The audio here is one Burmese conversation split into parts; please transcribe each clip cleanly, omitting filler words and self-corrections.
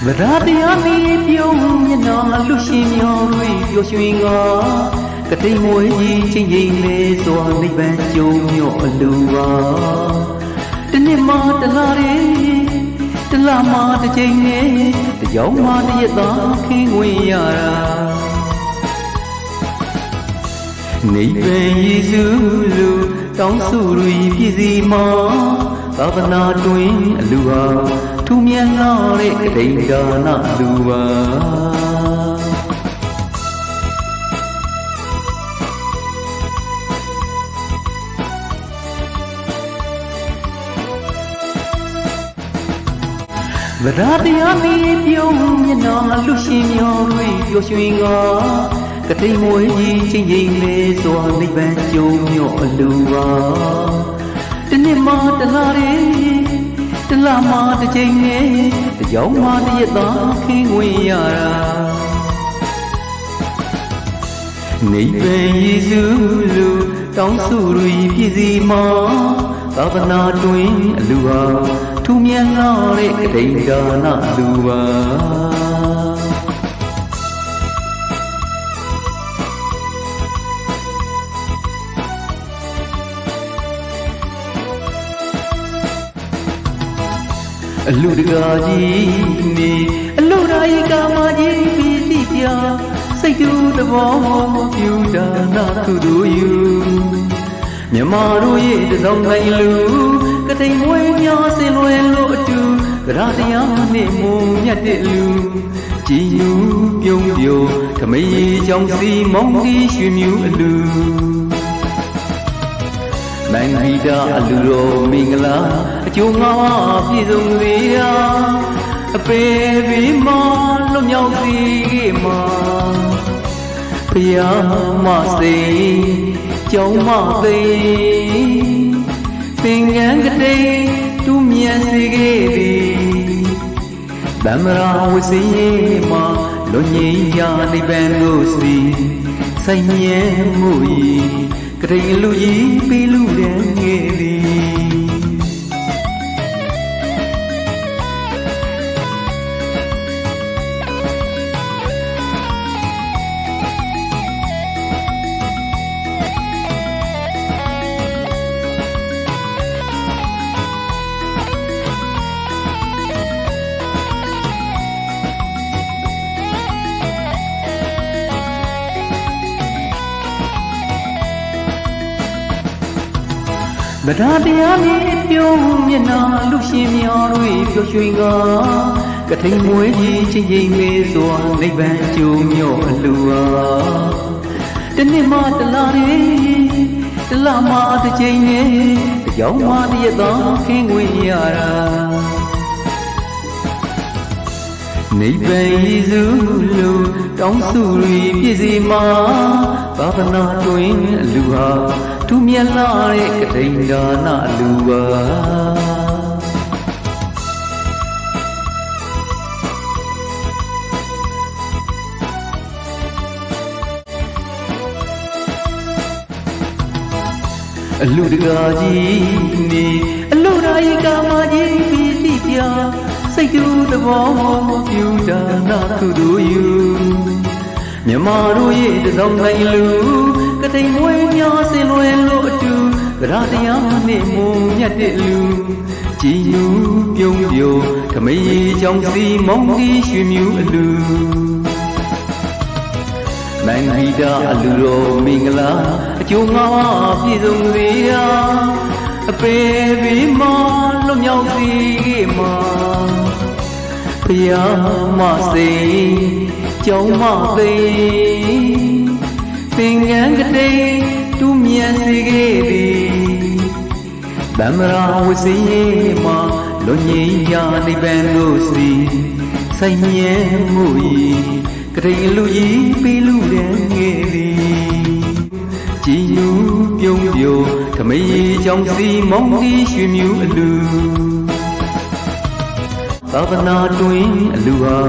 ဗဒတရားမီးပြုံးမျက်နှာလူရှင်မြော်တွေပျော်ရွှင်ကကတိမ်မွေးကြီးချင်းချင်းလေးစွာနိဗ္ဗာန်ကျုံမြော့အလူပါတနေ့မှတလားရေတလားမှတစ်ချိန်နဲ့တကြောင်မှတရက်သာခင်းဝင်ရတာနိဗ္ဗာန်ယေရှုလူတောင်းစုရီပြည့်စီမှာသာသနာတွင်အလူဟာထူမြန်လာတဲ့ကတိန်ဒါနလူပါဗဒတရားမီးပြုံးမျက်နှာလူရှင်မြော်တွေပျော်ရွှင်ကတိမ်မွေးကြီးချင်းချင်းလေးစွာနိဗ္ဗာန်ကျုံမြော့အလူပါတနေ့မှတလားရေတလားမှတစ်ချိန်နဲ့တကြောင်မှတရက်သာခင်းဝင်ရတာနိဗ္ဗာန်ယေရှုလူတောင်းစုရီပြည့်စီမှာသာသနာတွင်အလူဟာထူမြန်လာတဲ့ကတိန်ဒါနလူပါအလူတကာကြီးနေအလူတိုင်းကာမကြီးပြီးသိပြစိတ်တူသဘောပြုဒါနကုသိုလ်ယူမြမတို့ရဲ့တစောင်းတိုင်းလူကတိမ်မွေးများစင်လွယ်လို့အတူသရတရားနဲ့မုံမြတ်တဲ့လူကြည်ညူပြုံးပြိုခမေးကြောင့်စီမောင်းတီးရွှေမြူအလူမင်္ဂိတာအလူတော်မင်္ဂလာအကျိုးငါပြည့်စုံစေရာအပေပြီးမှလွတ်မြောက်စေမှာဘုရားမစိကြောင်းမသိသင်္ကန်းကတိတူးမြန်စေခဲ့သည်ဗမ္မာဝစီမှာလွန်ငြိမ်းရာနိဗ္ဗာန်ကိုစီဆိုင်မြဲမှု၏ကတိမ်လူကြီးပေးလူတဲ့ငယ်သည်ဗဒတရားမီးပြုံးမျက်နှာလူရှင်မြော်တွေပျော်ရွှင်ကတိမ်မွေးကြီးချင်းချင်းလေးစွာနိဗ္ဗာန်ကျုံမြော့အလူဟာတနေ့မှတလားရေတလားမှတစ်ချိန်နဲ့တကြောင်မှတရက်သာခင်းဝင်ရတာနိဗ္ဗာန်ယေရှုလူတောင်းစုရီပြည့်စီမှာသာသနာတွင်အလူဟာထူမြန်လာတဲ့ကတိန်ဒါနလူပါအလူတကာကြီးနေအလူတိုင်းကာမကြီးပြီးသိပြစိတ်တူသဘောပြုဒါနကုသိုလ်ယူမြမတို့ရဲ့တစောင်းတိုင်းလူကတိမ်မွေးများစင်လွယ်လို့အတူသရတရားနဲ့မုံမြတ်တဲ့လူကြည်ညူပြုံးပြိုခမေးကြောင့်စီမောင်းတီးရွှေမြူအလူမင်္ဂိတာအလူတော်မင်္ဂလာအကျိုးငါပြည့်စုံစေရာအပေပြီးမှလွတ်မြောက်စေမှာဘုရားမစိကြောင်းမသိသင်္ကန်းကတိတူးမြန်စေခဲ့သည်ဗမ္မာဝစီမှာလွန်ငြိမ်းရာနိဗ္ဗာန်ကိုစီဆိုင်မြဲမှု၏ကတိမ်လူကြီးပေးလူတဲ့ငယ်သည်ကြည်ညူပြုံးပြိုခမေးကြောင့်စီမောင်းတီးရွှေမြူအလူသာသနာတွင်အလူဟာ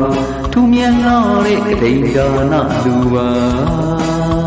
ထူမြန်လာတဲ့ကတိန်ဒါနလူပါ